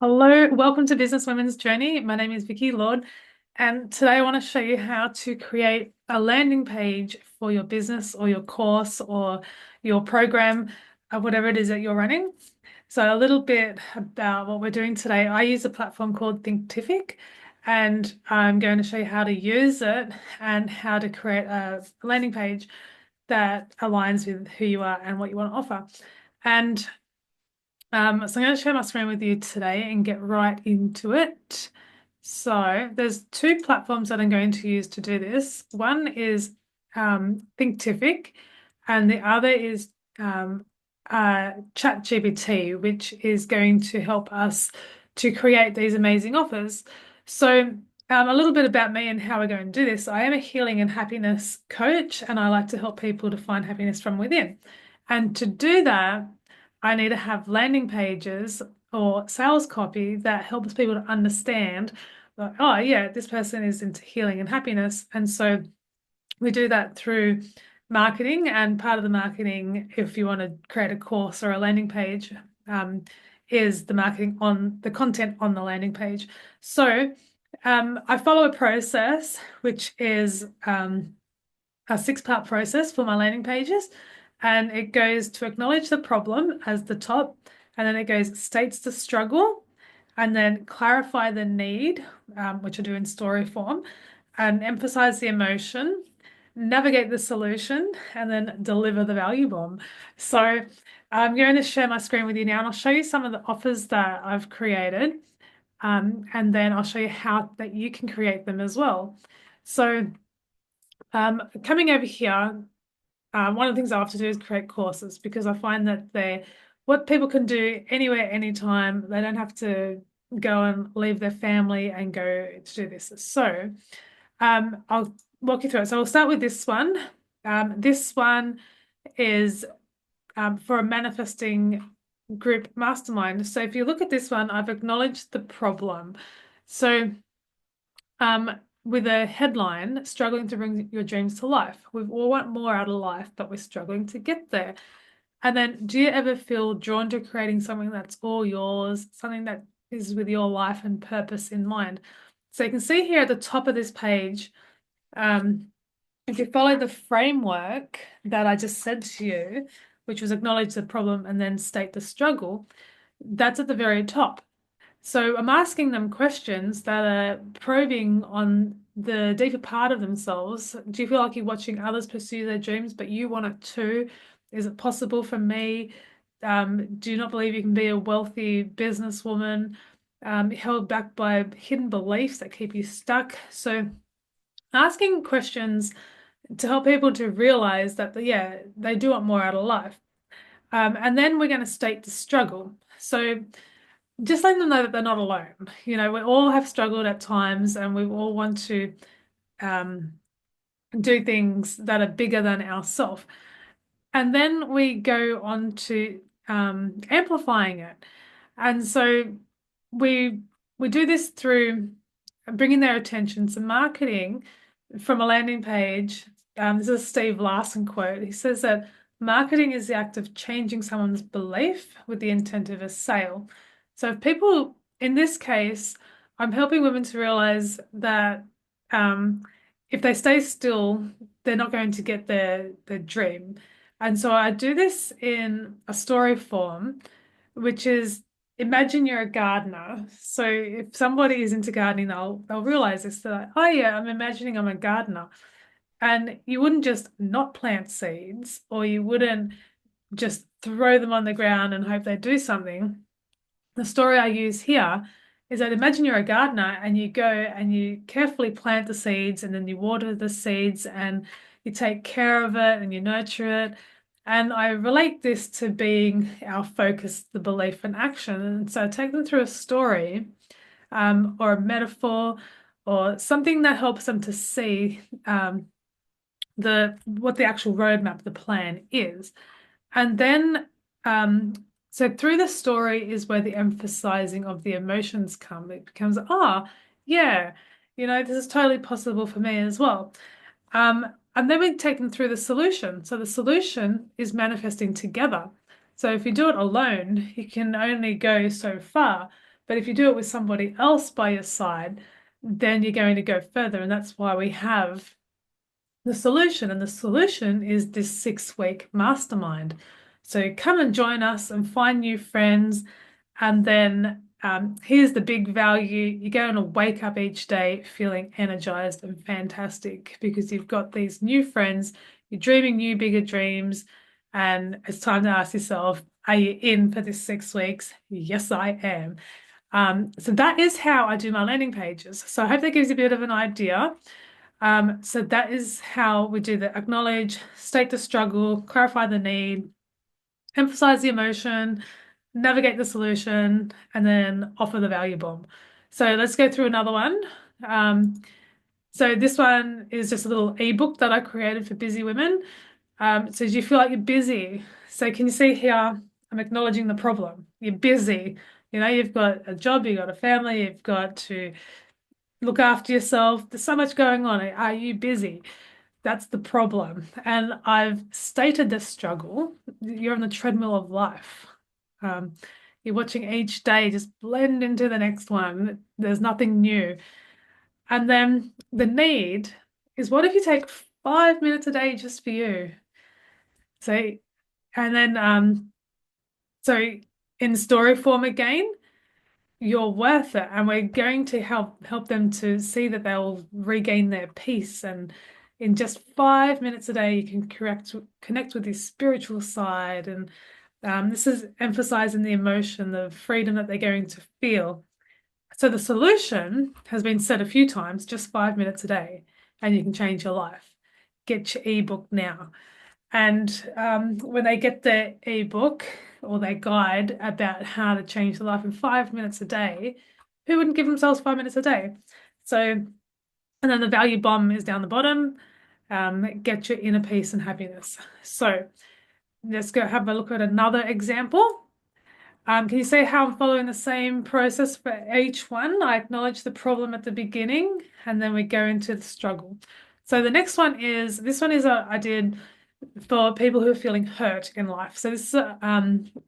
Hello, welcome to Business Women's Journey. My name is Vicky Lord, and today I want to show you how to create a landing page for your business or your course or your program, whatever it is that you're running. So a little bit about what we're doing today. I use a platform called Thinkific, and I'm going to show you how to use it and how to create a landing page that aligns with who you are and what you want to offer. And so I'm going to share my screen with you today and get right into it. So there's two platforms that I'm going to use to do this. One is Thinkific, and the other is ChatGPT, which is going to help us to create these amazing offers. So a little bit about me and how we're going to do this. I am a healing and happiness coach, and I like to help people to find happiness from within. And to do that, I need to have landing pages or sales copy that helps people to understand that, oh, yeah, this person is into healing and happiness. And so we do that through marketing. And part of the marketing, if you want to create a course or a landing page, is the marketing on the content on the landing page. So I follow a process, which is a six-part process for my landing pages. And it goes to acknowledge the problem as the top, and then it goes states the struggle, and then clarify the need, which I do in story form, and emphasize the emotion, navigate the solution, and then deliver the value bomb. So I'm going to share my screen with you now, and I'll show you some of the offers that I've created. And then I'll show you how that you can create them as well. So coming over here, one of the things I have to do is create courses because I find that they're what people can do anywhere, anytime. They don't have to go and leave their family and go to do this. So I'll walk you through it. So I'll start with this one. This one is for a manifesting group mastermind. So if you look at this one, I've acknowledged the problem. So with a headline, struggling to bring your dreams to life. We all want more out of life, but we're struggling to get there. And then, do you ever feel drawn to creating something that's all yours, something that is with your life and purpose in mind? So you can see here at the top of this page, if you follow the framework that I just said to you, which was acknowledge the problem and then state the struggle, that's at the very top. So I'm asking them questions that are probing on the deeper part of themselves. Do you feel like you're watching others pursue their dreams, but you want it too? Is it possible for me? Do you not believe you can be a wealthy businesswoman, held back by hidden beliefs that keep you stuck? So asking questions to help people to realize that, yeah, they do want more out of life. And then we're going to state the struggle. So just letting them know that they're not alone. You know, we all have struggled at times and we all want to um, do things that are bigger than ourselves. And then we go on to amplifying it. And so we we do this through bringing their attention to marketing from a landing page. This is a Steve Larson quote. He says that marketing is the act of changing someone's belief with the intent of a sale. So if people, in this case, I'm helping women to realize that if they stay still, they're not going to get their dream. And so I do this in a story form, which is imagine you're a gardener. So if somebody is into gardening, they'll realize this. They're like, oh yeah, I'm imagining I'm a gardener. And you wouldn't just not plant seeds, or you wouldn't just throw them on the ground and hope they do something. The story I use here is that imagine you're a gardener and you go and you carefully plant the seeds and then you water the seeds and you take care of it and you nurture it. And I relate this to being our focus, the belief and action. And so I take them through a story or a metaphor or something that helps them to see what the actual roadmap, the plan is. And then so through the story is where the emphasizing of the emotions come. It becomes, yeah, this is totally possible for me as well. And then we take them through the solution. So the solution is manifesting together. So if you do it alone, you can only go so far. But if you do it with somebody else by your side, then you're going to go further. And that's why we have the solution. And the solution is this 6-week mastermind. So come and join us and find new friends. And then here's the big value. You're going to wake up each day feeling energized and fantastic because you've got these new friends, you're dreaming new, bigger dreams. And it's time to ask yourself, are you in for this 6 weeks? Yes, I am. So that is how I do my landing pages. So I hope that gives you a bit of an idea. So that is how we do the acknowledge, state the struggle, clarify the need, emphasize the emotion, navigate the solution, and then offer the value bomb. So let's go through another one. So this one is just a little ebook that I created for busy women. So do you feel like you're busy? So can you see here, I'm acknowledging the problem. You're busy. You've got a job, you've got a family, you've got to look after yourself. There's so much going on. Are you busy? That's the problem. And I've stated this struggle. You're on the treadmill of life. Um, you're watching each day just blend into the next one. There's nothing new. And then the need is, what if you take 5 minutes a day just for you? So, and then so in story form again, you're worth it, and we're going to help them to see that they'll regain their peace. And in just 5 minutes a day, you can connect with this spiritual side. And this is emphasizing the emotion, the freedom that they're going to feel. So the solution has been said a few times, just 5 minutes a day, and you can change your life. Get your ebook now. And when they get their ebook or their guide about how to change their life in 5 minutes a day, who wouldn't give themselves 5 minutes a day? So, and then the value bomb is down the bottom. Get your inner peace and happiness. So let's go have a look at another example. Can you see how I'm following the same process for each one? I acknowledge the problem at the beginning, and then we go into the struggle. So the next one is, this one is I did for people who are feeling hurt in life. So this is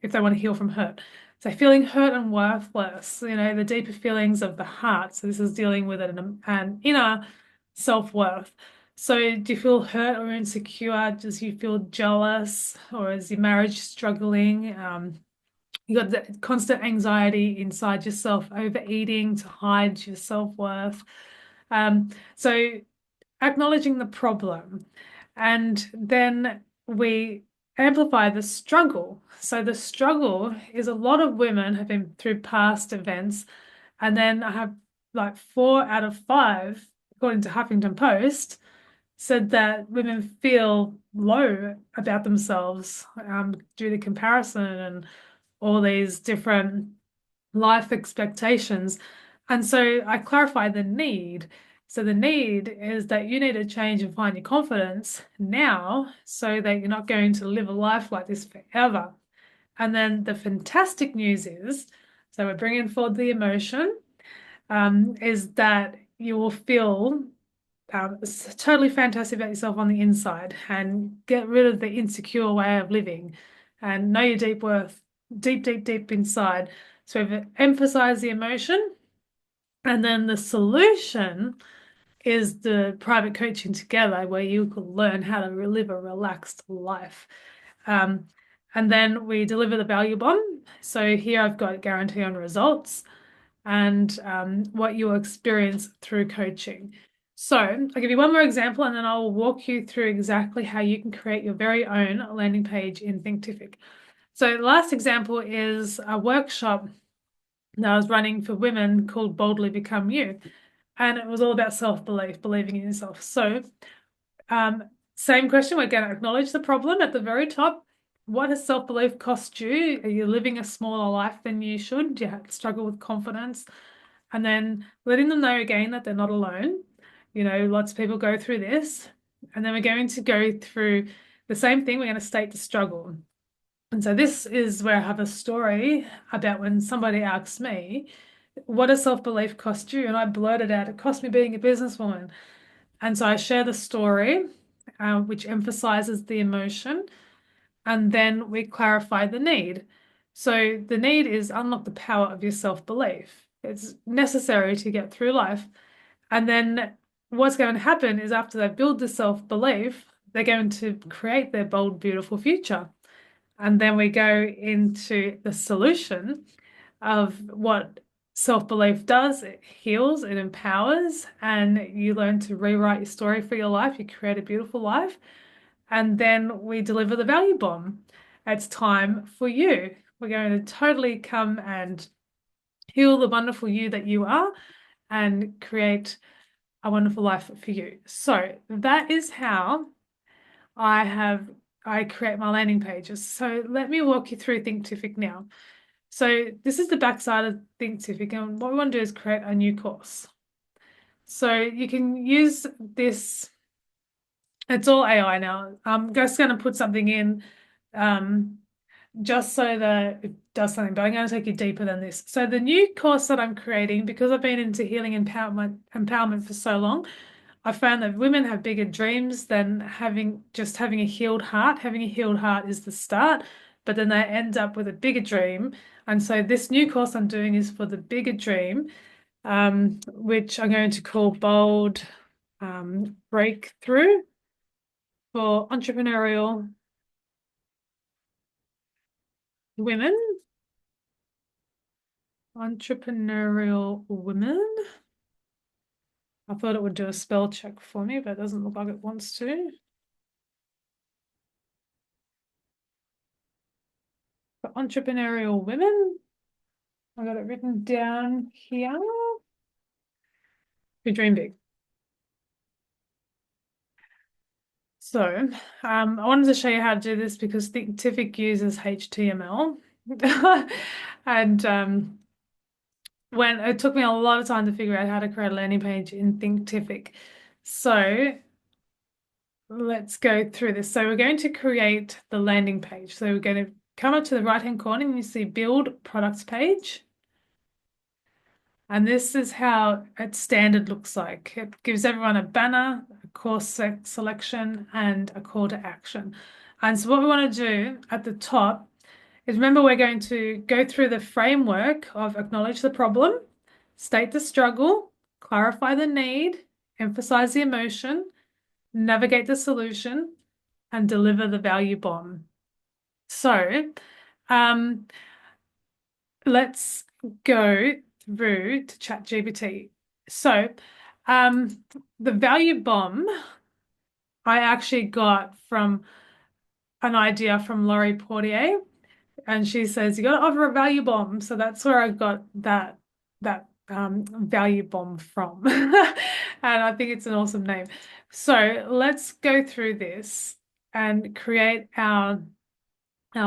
if they want to heal from hurt. So feeling hurt and worthless, the deeper feelings of the heart. So this is dealing with an inner self-worth. So do you feel hurt or insecure? Does you feel jealous, or is your marriage struggling? You got the constant anxiety inside yourself, overeating to hide your self-worth. So acknowledging the problem, and then we amplify the struggle. So the struggle is, a lot of women have been through past events, and then I have like 4 out of 5, according to Huffington Post, said that women feel low about themselves due to comparison and all these different life expectations. And so I clarify the need. So the need is that you need to change and find your confidence now so that you're not going to live a life like this forever. And then the fantastic news is, so we're bringing forward the emotion, is that you will feel totally fantastic about yourself on the inside and get rid of the insecure way of living and know your deep worth deep, deep, deep inside. So we've emphasized the emotion, and then the solution is the private coaching together, where you can learn how to live a relaxed life. And then we deliver the value bomb. So here I've got guarantee on results and what you'll experience through coaching. So I'll give you one more example, and then I'll walk you through exactly how you can create your very own landing page in Thinkific. So the last example is a workshop that I was running for women called Boldly Become You. And it was all about self-belief, believing in yourself. So same question, we're going to acknowledge the problem at the very top. What has self-belief cost you? Are you living a smaller life than you should? Do you struggle with confidence? And then letting them know again that they're not alone. Lots of people go through this. And then we're going to go through the same thing. We're going to state the struggle. And so this is where I have a story about when somebody asked me, what does self-belief cost you? And I blurted out, it cost me being a businesswoman. And so I share the story, which emphasizes the emotion. And then we clarify the need. So the need is unlock the power of your self-belief. It's necessary to get through life. And then what's going to happen is after they build the self-belief, they're going to create their bold, beautiful future. And then we go into the solution of what self-belief does. It heals, it empowers, and you learn to rewrite your story for your life. You create a beautiful life. And then we deliver the value bomb. It's time for you. We're going to totally come and heal the wonderful you that you are and create a wonderful life for you. So that is how I create my landing pages. So let me walk you through Thinkific now. So this is the backside of Thinkific, and what we want to do is create a new course. So you can use this, it's all AI now. I'm just going to put something in just so that it does something, but I'm going to take you deeper than this. So the new course that I'm creating, because I've been into healing empowerment for so long, I found that women have bigger dreams than having a healed heart. Having a healed heart is the start, but then they end up with a bigger dream. And so this new course I'm doing is for the bigger dream, which I'm going to call Bold Breakthrough for entrepreneurial women. Entrepreneurial women. I thought it would do a spell check for me, but it doesn't look like it wants to. For entrepreneurial women, I got it written down here. We dream big. So, I wanted to show you how to do this because Thinkific uses HTML. And when it took me a lot of time to figure out how to create a landing page in Thinkific. So let's go through this. So we're going to create the landing page. So we're going to come up to the right-hand corner and you see Build Products Page. And this is how its standard looks like. It gives everyone a banner, a course selection, and a call to action. And so what we want to do at the top is remember we're going to go through the framework of acknowledge the problem, state the struggle, clarify the need, emphasize the emotion, navigate the solution, and deliver the value bomb. So let's go through to ChatGPT. So the value bomb I actually got from an idea from Laurie Portier, and she says you got to offer a value bomb. So that's where I got that value bomb from. And I think it's an awesome name. So let's go through this and create our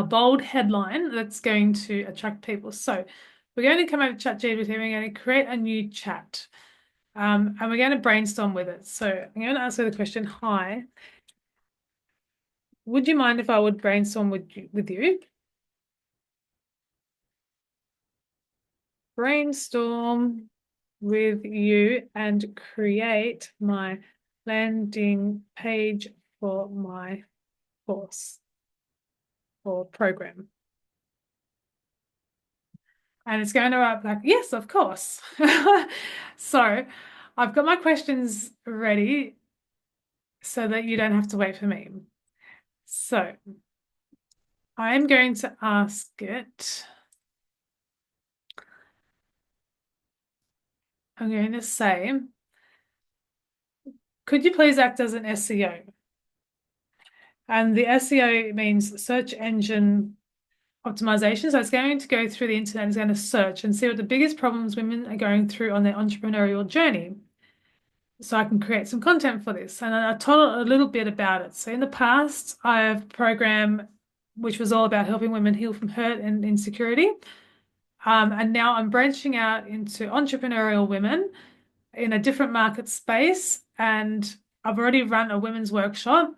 bold headline that's going to attract people. So we're going to come over to ChatGPT, we're going to create a new chat. And we're going to brainstorm with it. So I'm going to answer the question, hi, would you mind if I would brainstorm with you? Brainstorm with you and create my landing page for my course or program. And it's going to write like, yes, of course. So I've got my questions ready so that you don't have to wait for me. So I'm going to ask it, I'm going to say, could you please act as an SEO? And the SEO means search engine optimization. So it's going to go through the internet and it's going to search and see what the biggest problems women are going through on their entrepreneurial journey. So I can create some content for this. And I told a little bit about it. So in the past, I have a program which was all about helping women heal from hurt and insecurity. And now I'm branching out into entrepreneurial women in a different market space. And I've already run a women's workshop,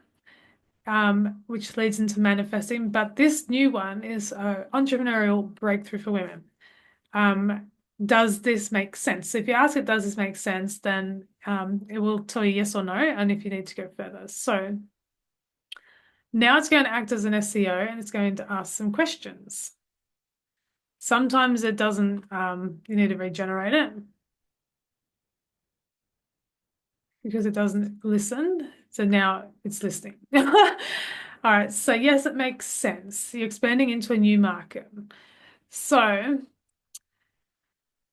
which leads into manifesting. But this new one is an entrepreneurial breakthrough for women. Does this make sense? So if you ask it, does this make sense, then it will tell you yes or no, and if you need to go further. So now it's going to act as an SEO and it's going to ask some questions. Sometimes it doesn't, you need to regenerate it because it doesn't listen. So now it's listening. All right. So yes, it makes sense. You're expanding into a new market. So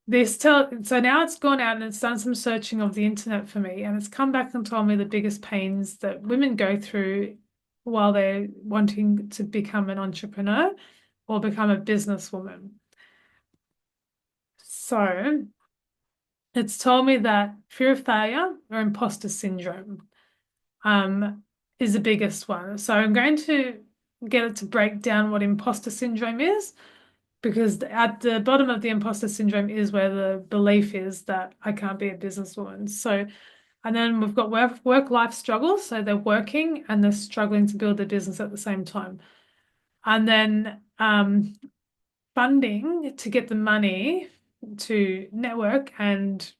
so now it's gone out and it's done some searching of the internet for me, and it's come back and told me the biggest pains that women go through while they're wanting to become an entrepreneur or become a businesswoman. So it's told me that fear of failure or imposter syndrome is the biggest one. So I'm going to get it to break down what imposter syndrome is, because at the bottom of the imposter syndrome is where the belief is that I can't be a businesswoman. So, and then we've got work-life struggles. So they're working and they're struggling to build their business at the same time. And then funding to get the money to network and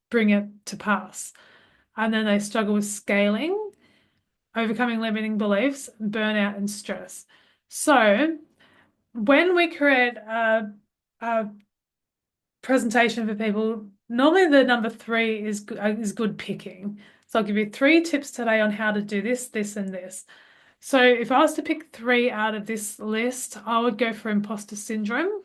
bring it to pass. And then they struggle with scaling, overcoming limiting beliefs, burnout, and stress. So when we create a presentation for people, normally the number three is good picking. So I'll give you 3 tips today on how to do this, this, and this. So if I was to pick 3 out of this list, I would go for imposter syndrome,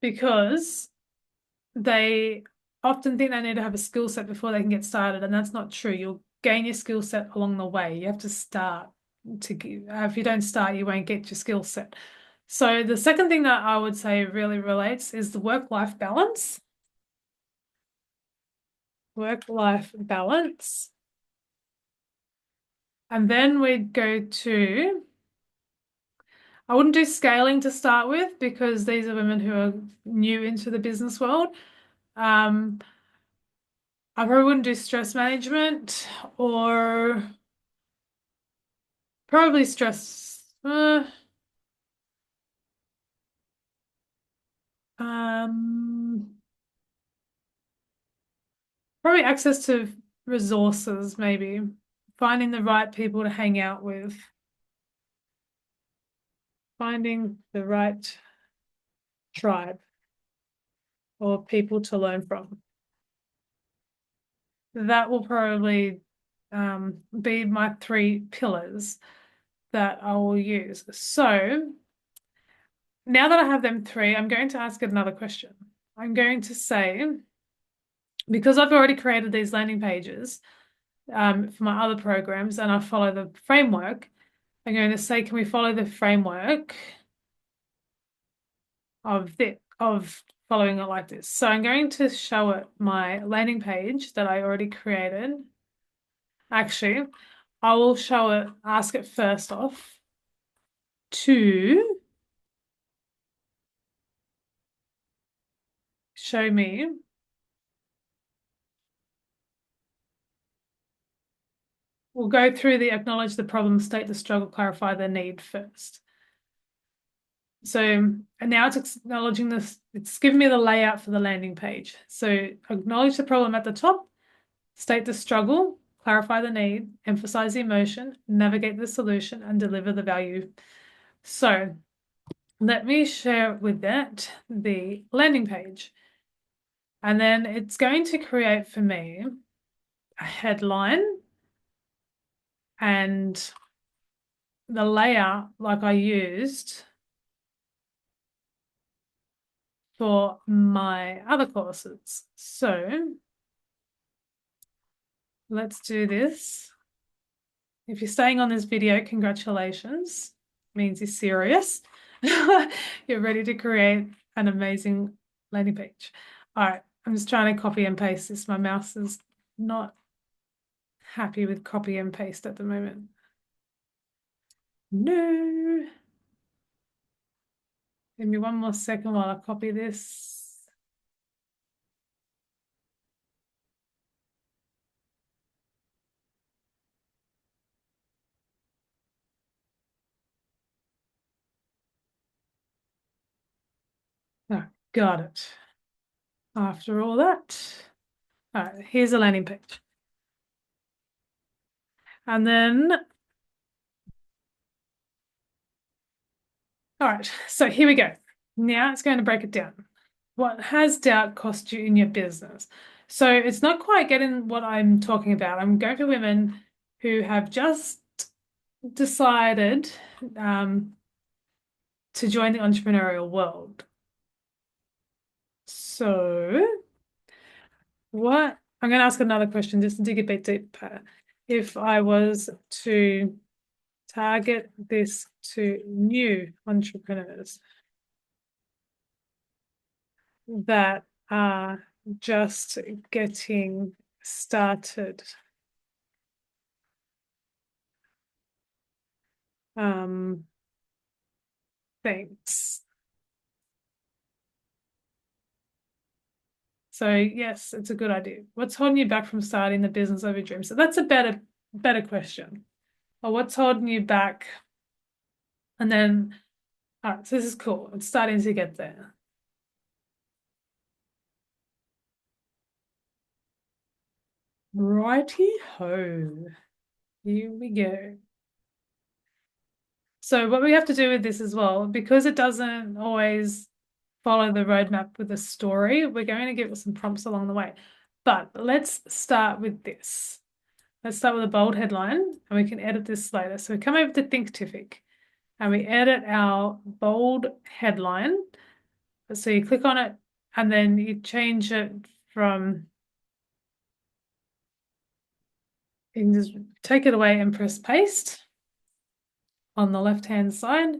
because they often think they need to have a skill set before they can get started, and that's not true. You'll gain your skill set along the way. You have to start if you don't start, you won't get your skill set. So the second thing that I would say really relates is the work-life balance. Work-life balance. And then we'd go to, I wouldn't do scaling to start with because these are women who are new into the business world. Um, I probably wouldn't do stress management, or probably stress. Um, Probably access to resources, maybe finding the right people to hang out with, finding the right tribe or people to learn from. That will probably be my 3 pillars that I will use. So now that I have them 3, I'm going to ask it another question. I'm going to say, because I've already created these landing pages for my other programs and I follow the framework, I'm going to say, can we follow the framework of following it like this? So I'm going to show it my landing page that I already created. Actually, I will ask it first off to show me. We'll go through the acknowledge the problem, state the struggle, clarify the need first. So, and now it's acknowledging this, it's giving me the layout for the landing page. So acknowledge the problem at the top, state the struggle, clarify the need, emphasize the emotion, navigate the solution, and deliver the value. So let me share with that the landing page. And then it's going to create for me a headline and the layout like I used for my other courses. So let's do this. If you're staying on this video, congratulations. It means you're serious. You're ready to create an amazing landing page. All right, I'm just trying to copy and paste this. My mouse is not happy with copy and paste at the moment. No. Give me one more second while I copy this. Oh, got it. After all that. All right, here's a landing page. And then All right, so here we go. Now it's going to break it down. What has doubt cost you in your business? So it's not quite getting what I'm talking about. I'm going for women who have just decided to join the entrepreneurial world. So what I'm going to ask another question just to dig a bit deeper. If I was to target this to new entrepreneurs that are just getting started, um, thanks. So yes, it's a good idea. What's holding you back from starting the business of your dreams? So that's a better question. Or what's holding you back? And then, all right, so this is cool. It's starting to get there. Righty ho. Here we go. So what we have to do with this as well, because it doesn't always follow the roadmap with a story, we're going to give it some prompts along the way. But let's start with this. Let's start with a bold headline, and we can edit this later. So we come over to Thinkific, and we edit our bold headline. So you click on it, and then you change it from, you can just take it away and press paste on the left-hand side.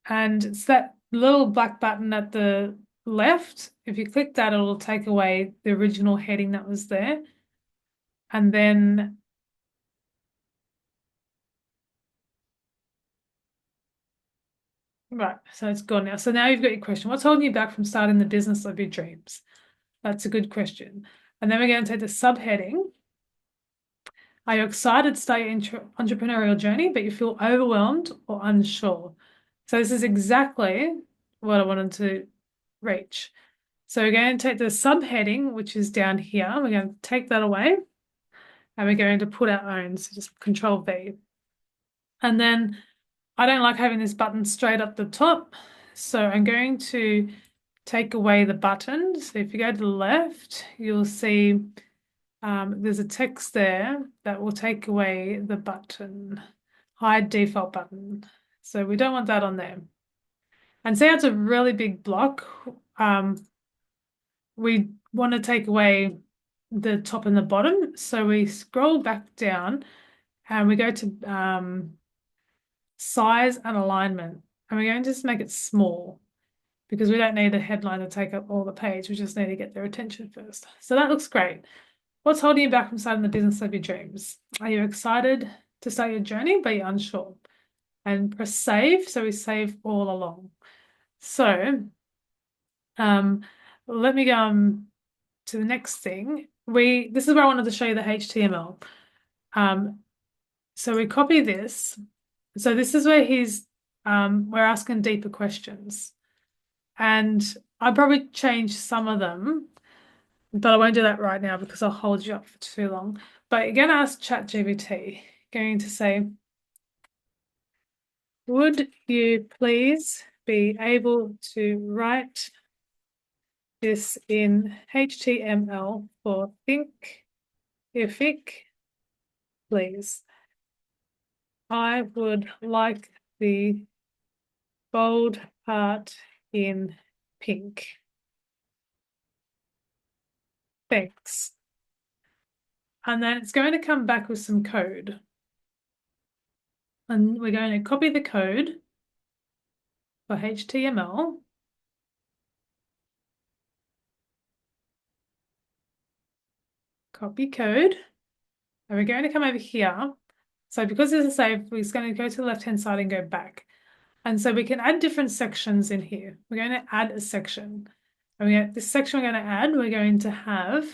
And it's that little black button at the left. If you click that, it'll take away the original heading that was there. And then right, so it's gone now. So now you've got your question. What's holding you back from starting the business of your dreams? That's a good question. And then we're going to take the subheading. Are you excited to start your entrepreneurial journey, but you feel overwhelmed or unsure? So this is exactly what I wanted to reach. So we're going to take the subheading, which is down here. We're going to take that away and we're going to put our own. So just Control V. And then I don't like having this button straight up the top. So I'm going to take away the button. So if you go to the left, you'll see there's a text there that will take away the button, hide default button. So we don't want that on there. And say it's a really big block. We want to take away the top and the bottom. So we scroll back down and we go to size and alignment. And we're going to just make it small because we don't need a headline to take up all the page. We just need to get their attention first. So that looks great. What's holding you back from starting the business of your dreams? Are you excited to start your journey, but you're unsure? And press save. So we save all along. So let me go to the next thing. This is where I wanted to show you the HTML. So we copy this. So this is where we're asking deeper questions. And I probably changed some of them, but I won't do that right now because I'll hold you up for too long. But you're going to ask ChatGPT, going to say, would you please be able to write this in HTML for Thinkific, please? I would like the bold part in pink. Thanks. And then it's going to come back with some code. And we're going to copy the code for HTML. Copy code. And we're going to come over here. So because this is saved, we're going to go to the left-hand side and go back. And so we can add different sections in here. We're going to add a section. And this section we're going to add, we're going to have,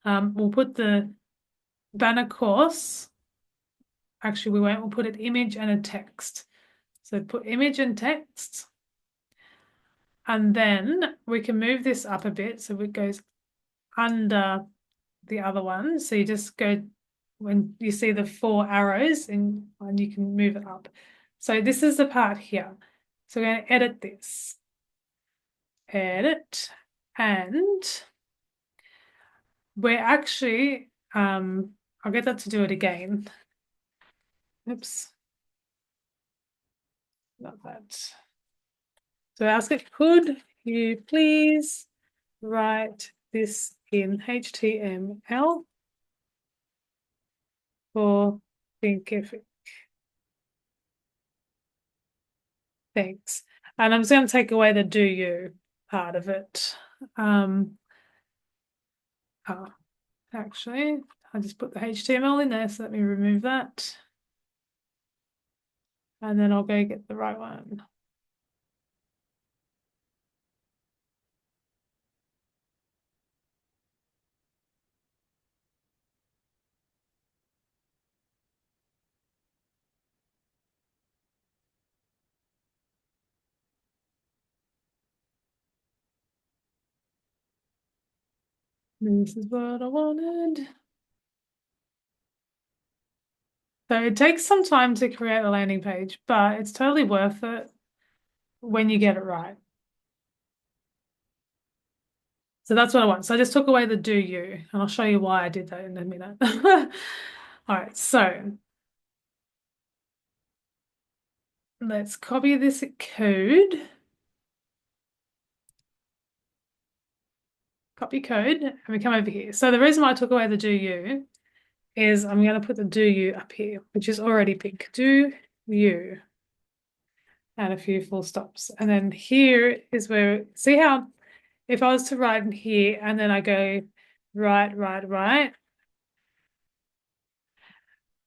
we'll put the banner course. Actually, we won't. We'll put an image and a text. So put image and text. And then we can move this up a bit so it goes under the other one. So you just go when you see the 4 arrows and you can move it up. So this is the part here. So we're going to edit this. Edit. And we're actually, I'll get that to do it again. Oops. Not that. So ask it, could you please write this in HTML for Thinkific? Thanks. And I'm just going to take away the do you part of it. Oh, actually, I just put the HTML in there, so let me remove that. And then I'll go get the right one. This is what I wanted. So it takes some time to create a landing page, but it's totally worth it when you get it right. So that's what I want. So I just took away the do you, and I'll show you why I did that in a minute. All right, so let's copy this code. Copy code, and we come over here. So the reason why I took away the do you is I'm going to put the do you up here, which is already big. Do you. And a few full stops. And then here is where, see how if I was to write in here and then I go right,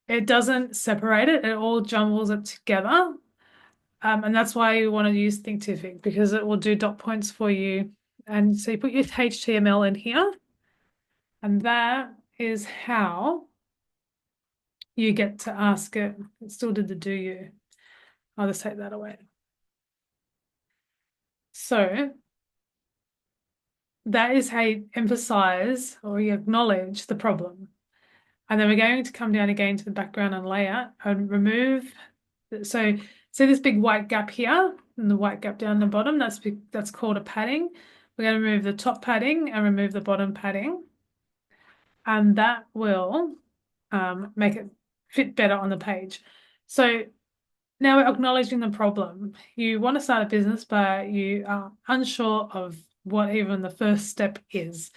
it doesn't separate it. It all jumbles it together. And that's why you want to use Thinkific because it will do dot points for you. And so you put your HTML in here, and that is how you get to ask it. It still did the do you. I'll just take that away. So that is how you emphasize or you acknowledge the problem. And then we're going to come down again to the background and layout and remove. So see this big white gap here and the white gap down the bottom, that's called a padding. We're going to remove the top padding and remove the bottom padding. And that will make it fit better on the page. So now we're acknowledging the problem. You want to start a business, but you are unsure of what even the first step is.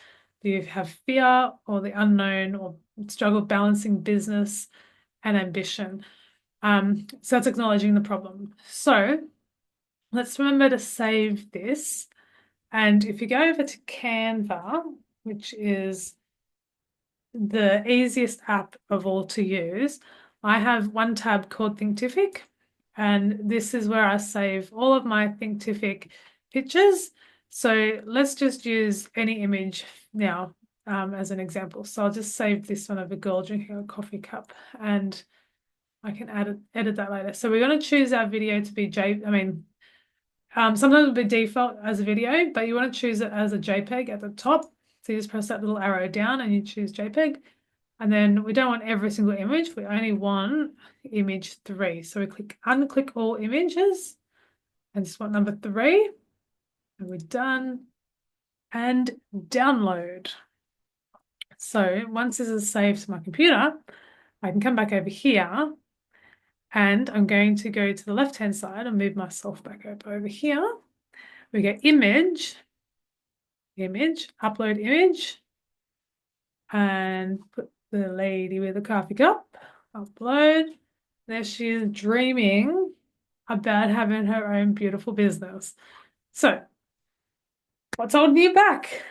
Do you have fear or the unknown or struggle balancing business and ambition? So that's acknowledging the problem. So let's remember to save this. And if you go over to Canva, which is the easiest app of all to use, I have one tab called Thinkific, and this is where I save all of my Thinkific pictures. So let's just use any image now as an example. So I'll just save this one of a girl drinking a coffee cup, and I can edit that later. So we're going to choose our video to be sometimes it'll be default as a video, but you want to choose it as a JPEG at the top. So you just press that little arrow down and you choose JPEG. And then we don't want every single image. We only want image 3. So we unclick all images and just want number 3. And we're done. And download. So once this is saved to my computer, I can come back over here and I'm going to go to the left-hand side and move myself back over here. We get image, upload image, and put the lady with the coffee cup, upload. There she is dreaming about having her own beautiful business. So what's holding you back?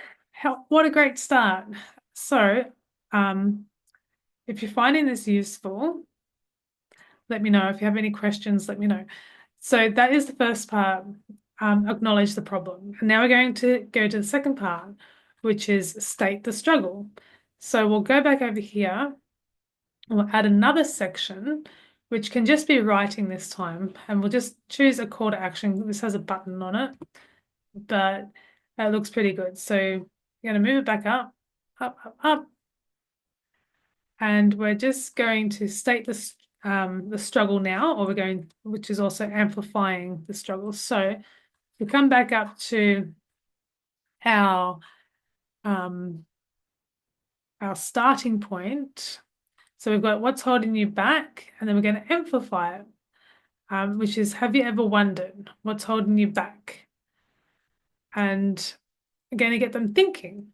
What a great start. So if you're finding this useful, let me know. If you have any questions, let me know. So that is the first part, acknowledge the problem. And now we're going to go to the second part, which is state the struggle. So we'll go back over here. We'll add another section, which can just be writing this time. And we'll just choose a call to action. This has a button on it, but it looks pretty good. So you're going to move it back up, up, And we're just going to state the struggle now, or which is also amplifying the struggle. So we come back up to our um, our starting point. So we've got what's holding you back, and then we're going to amplify it, which is, have you ever wondered what's holding you back? And we're going to get them thinking.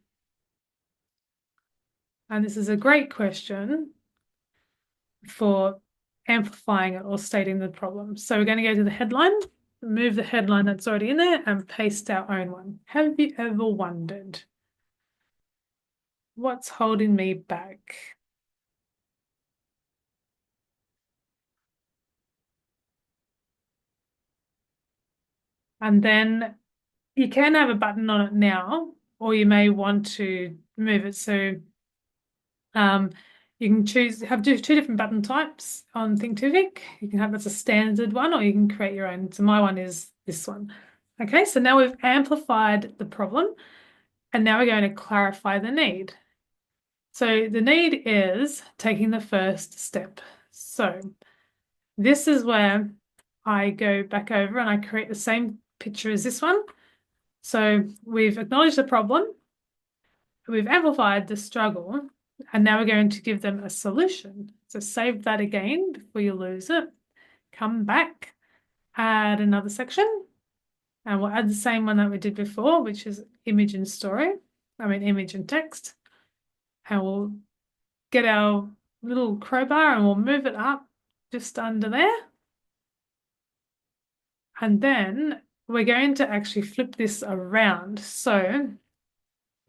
And this is a great question for amplifying it or stating the problem. So we're going to go to the headline, remove the headline that's already in there, and paste our own one. Have you ever wondered what's holding me back? And then you can have a button on it now, or you may want to move it. So um, you can have two different button types on Thinkific. You can have that's a standard one, or you can create your own. So my one is this one. Okay, so now we've amplified the problem, and now we're going to clarify the need. So the need is taking the first step. So this is where I go back over and I create the same picture as this one. So we've acknowledged the problem, we've amplified the struggle, and now we're going to give them a solution. So save that again before you lose it. Come back, add another section, and we'll add the same one that we did before, which is image and story. Image and text. And we'll get our little crowbar and we'll move it up just under there. And then we're going to actually flip this around. So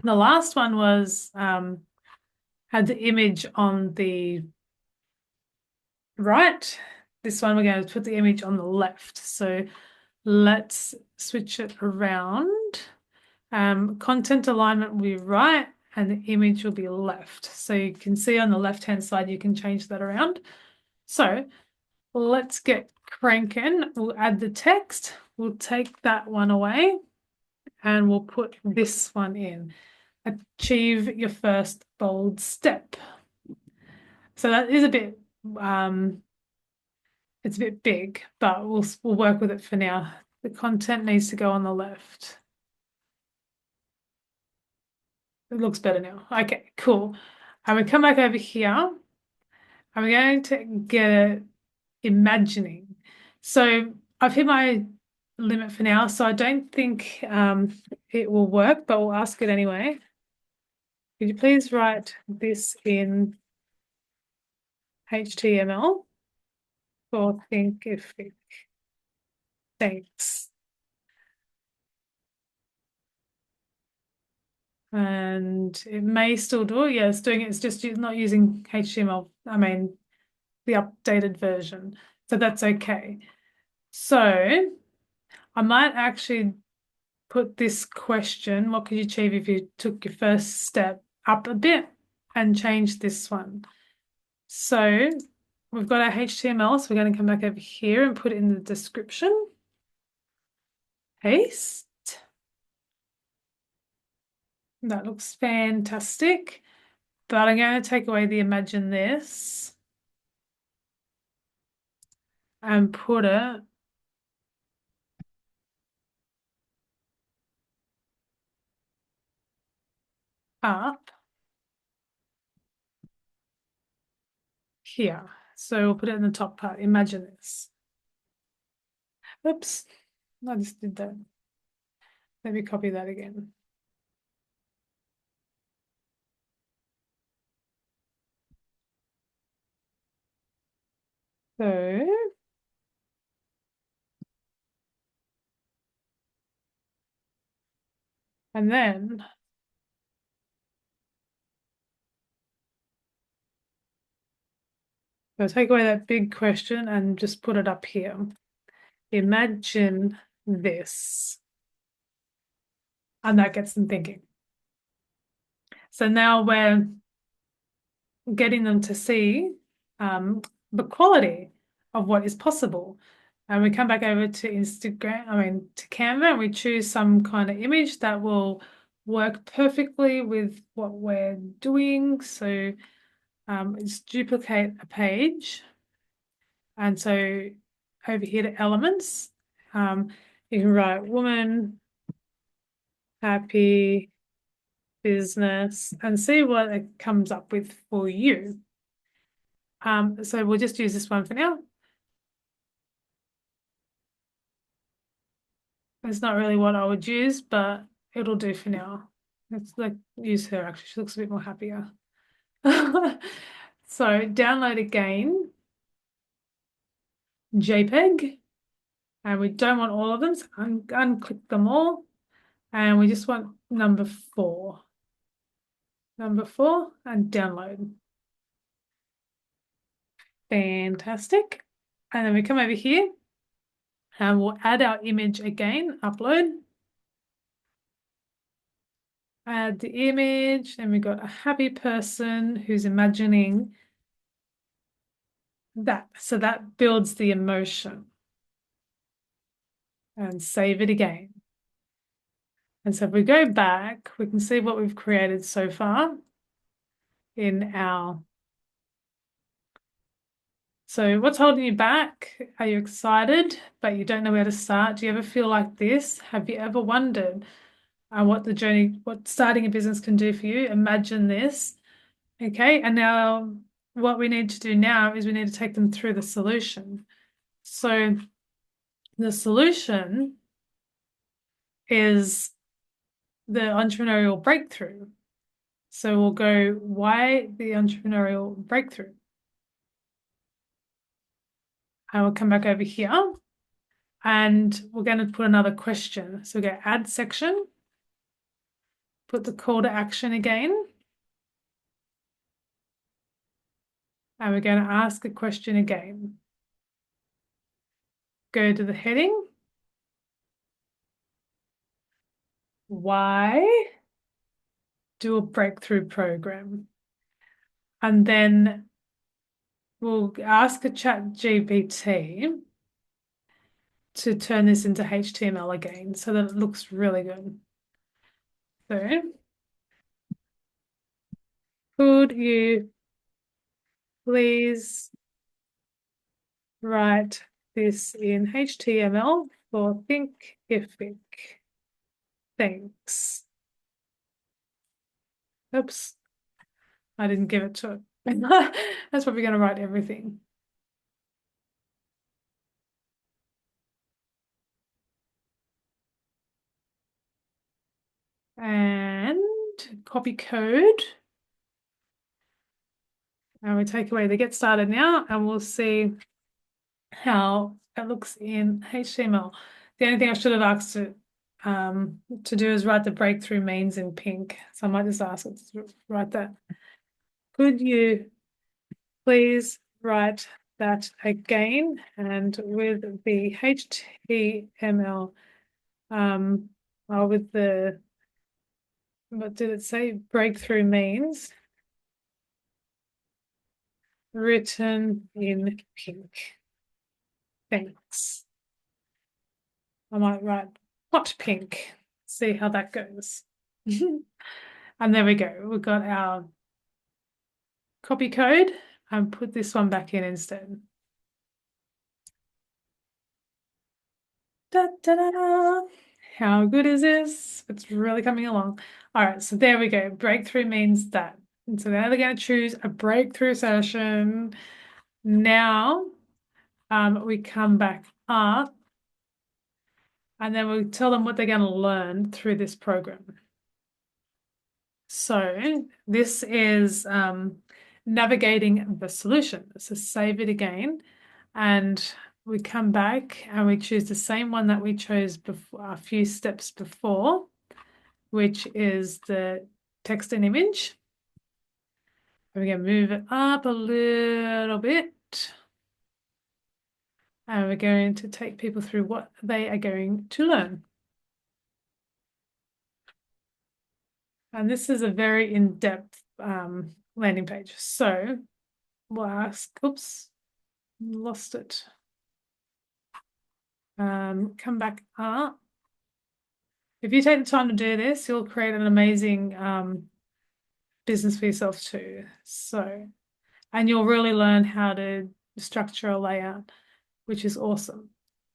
the last one was had the image on the right. This one we're going to put the image on the left. So let's switch it around. Content alignment will be right and the image will be left. So you can see on the left-hand side, you can change that around. So let's get cranking. We'll add the text. We'll take that one away and we'll put this one in. Achieve your first bold step. So that is a bit, it's a bit big, but we'll work with it for now. The content needs to go on the left. It looks better now. Okay, cool. And we come back over here and we're going to get it imagining. So I've hit my limit for now, so I don't think it will work, but we'll ask it anyway. Could you please write this in HTML for Thinkific? Thanks. And it may still do it. Yeah, it's doing it. It's just not using HTML. The updated version. So that's okay. So I might actually put this question, what could you achieve if you took your first step up a bit and change this one? So we've got our HTML, so we're going to come back over here and put it in the description. Paste. That looks fantastic. But I'm going to take away the imagine this and put it up here. So we'll put it in the top part. Imagine this. Oops, I just did that. Let me copy that again. So and then I'll take away that big question and just put it up here. Imagine this. And that gets them thinking. So now we're getting them to see the quality of what is possible. And we come back over to Instagram, to Canva, and we choose some kind of image that will work perfectly with what we're doing. So is duplicate a page. And so over here to elements, you can write woman, happy, business, and see what it comes up with for you. So we'll just use this one for now. It's not really what I would use, but it'll do for now. Let's like use her actually. She looks a bit more happier. So download again, JPEG, and we don't want all of them, so unclick them all, and we just want number 4. Number 4 and download. Fantastic. And then we come over here and we'll add our image again, upload. Add the image, and we've got a happy person who's imagining that. So that builds the emotion. And save it again. And so if we go back, we can see what we've created so far in our. So what's holding you back? Are you excited, but you don't know where to start? Do you ever feel like this? Have you ever wondered what starting a business can do for you? Imagine this. Okay, and now what we need to do now is we need to take them through the solution. So the solution is the entrepreneurial breakthrough. So we'll go, why the entrepreneurial breakthrough? And we'll come back over here and we're going to put another question. So we go add section, put the call to action again. And we're going to ask a question again. Go to the heading. Why do a breakthrough program? And then we'll ask a ChatGPT to turn this into HTML again so that it looks really good. So, could you please write this in HTML for Thinkific? Thanks. Oops, I didn't give it to it. That's probably going to write everything. And copy code. And we take away the get started now, and we'll see how it looks in HTML. The only thing I should have asked it to do is write the breakthrough means in pink. So I might just ask it to write that. Could you please write that again and with the HTML, with the, what did it say? Breakthrough means written in pink. Thanks. I might write hot pink, see how that goes. And there we go. We've got our copy code and put this one back in instead. Da, da, da, da. How good is this? It's really coming along. All right, so there we go. Breakthrough means that. And so now they're going to choose a breakthrough session. Now we come back up and then we tell them what they're going to learn through this program. So this is navigating the solution. So save it again and we come back and we choose the same one that we chose before, a few steps before, which is the text and image. We're going to move it up a little bit. And we're going to take people through what they are going to learn. And this is a very in-depth landing page. So we'll ask, oops, lost it. Come back up. If you take the time to do this, you'll create an amazing business for yourself too. So and you'll really learn how to structure a layout, which is awesome.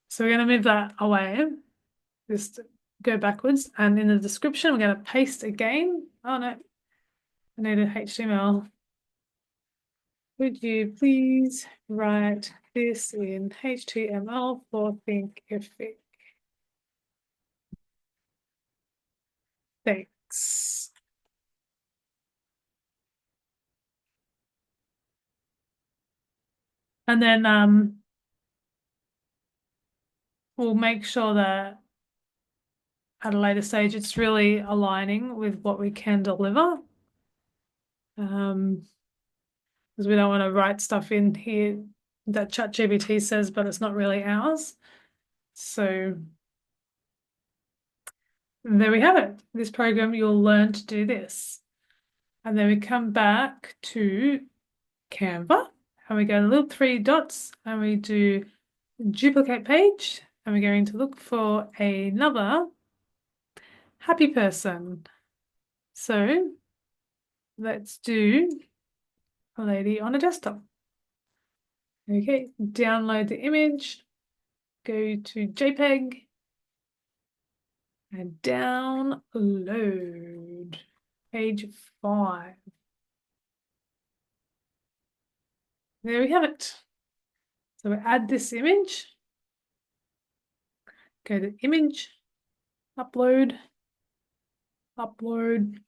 So we're going to move that away, just go backwards, and in the description, we're going to paste again. Oh no, I need a HTML. Would you please write this in HTML for Thinkific? Thanks. And then we'll make sure that at a later stage it's really aligning with what we can deliver. Because we don't want to write stuff in here that ChatGPT says, but it's not really ours. So there we have it. This program, you'll learn to do this. And then we come back to Canva and we go to little three dots and we do duplicate page and we're going to look for another happy person. So let's do a lady on a desktop. Okay, download the image, go to JPEG and download page 5. There we have it. So we add this image, go to image, upload, upload,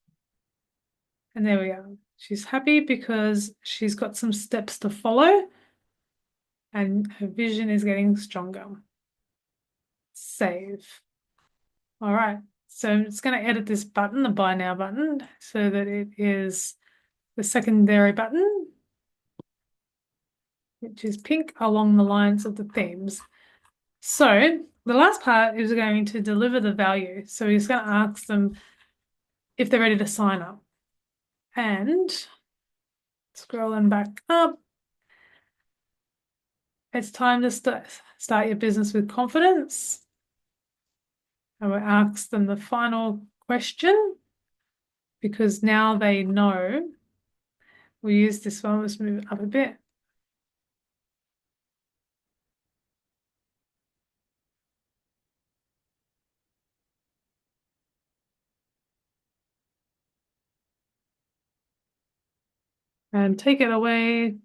and there we go. She's happy because she's got some steps to follow and her vision is getting stronger. Save. All right, so I'm just going to edit this button, the Buy Now button, so that it is the secondary button, which is pink along the lines of the themes. So the last part is going to deliver the value. So he's going to ask them if they're ready to sign up. And scrolling back up, it's time to start your business with confidence. And we'll ask them the final question because now they know. We'll use this one. Let's move it up a bit. And take it away.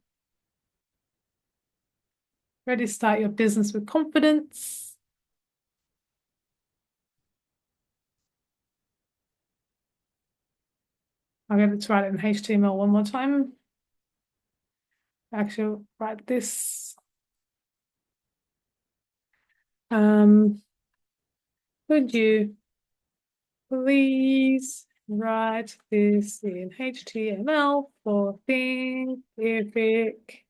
Ready to start your business with confidence. I'm going to write it in HTML one more time. Actually, write this. Would you please write this in HTML for Thinkific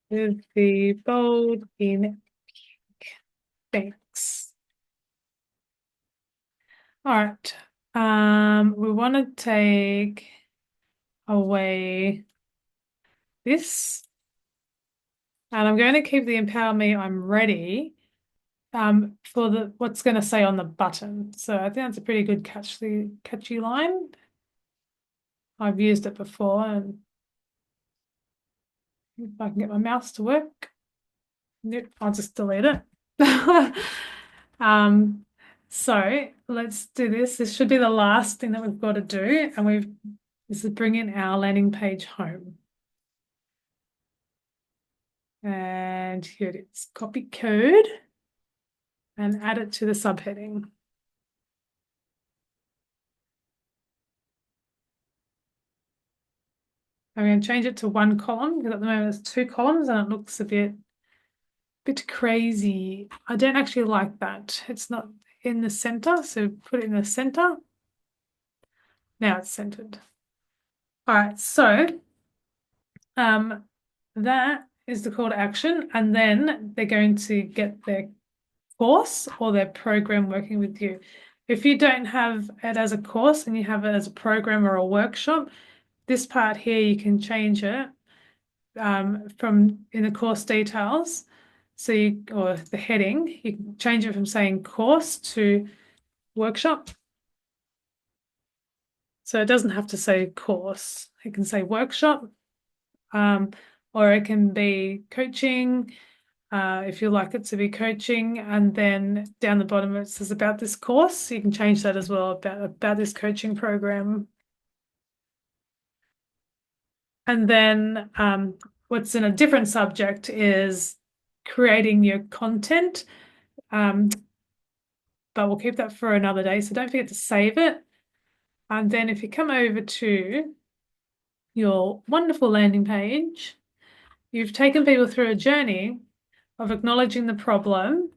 with the bold in pink. Thanks. All right. We want to take away this. And I'm going to keep the Empower Me, I'm ready for the what's going to say on the button. So I think that's a pretty good catchy line. I've used it before, and if I can get my mouse to work, nope, I'll just delete it. So let's do this. This should be the last thing that we've got to do, and this is bring in our landing page home. And here it is. Copy code and add it to the subheading. I'm going to change it to one column because at the moment it's 2 columns and it looks a bit crazy. I don't actually like that. It's not in the center, so put it in the center. Now it's centered. All right, so that is the call to action, and then they're going to get their course or their program working with you. If you don't have it as a course and you have it as a program or a workshop, this part here you can change it from in the course details. So or the heading, you can change it from saying course to workshop. So it doesn't have to say course. It can say workshop. um, or it can be coaching, if you like it to be coaching. And then down the bottom it says about this course. You can change that as well, about this coaching program. And then what's in a different subject is creating your content. Um, but we'll keep that for another day. So don't forget to save it. And then if you come over to your wonderful landing page, you've taken people through a journey of acknowledging the problem,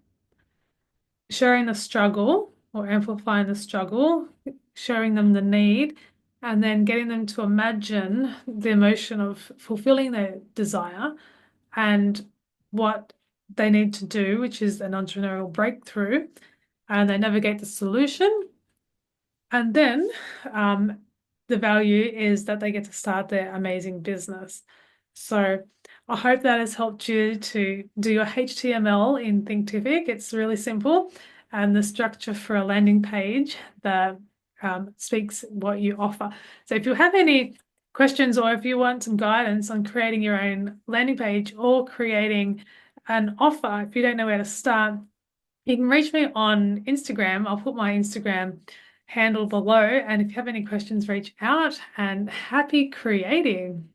sharing the struggle or amplifying the struggle, showing them the need, and then getting them to imagine the emotion of fulfilling their desire and what they need to do, which is an entrepreneurial breakthrough, and they navigate the solution. And then the value is that they get to start their amazing business. So I hope that has helped you to do your HTML in Thinkific. It's really simple, and the structure for a landing page that speaks what you offer. So if you have any questions or if you want some guidance on creating your own landing page or creating an offer, if you don't know where to start, you can reach me on Instagram. I'll put my Instagram handle below. And if you have any questions, reach out, and happy creating.